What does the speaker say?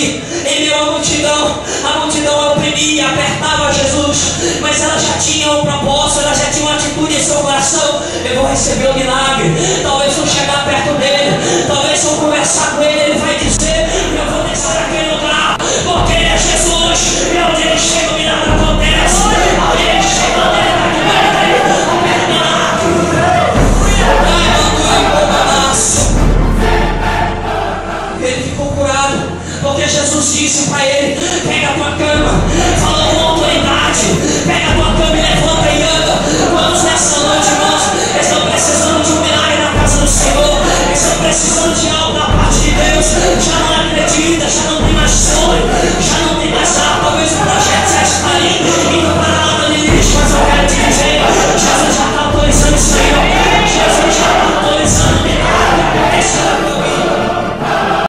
ali, em meio à multidão oprimia, apertava Jesus, mas ela já tinha um propósito, ela já tinha uma atitude em seu coração: eu vou receber o milagre. Talvez se eu chegar perto dele, talvez se eu conversar com ele, ele vai dizer: eu vou descer aquele lugar, porque ele é Jesus, e onde ele chega o milagre acontece, onde ele chega o ele ficou curado, porque Jesus disse para ele: pega a tua cama, fala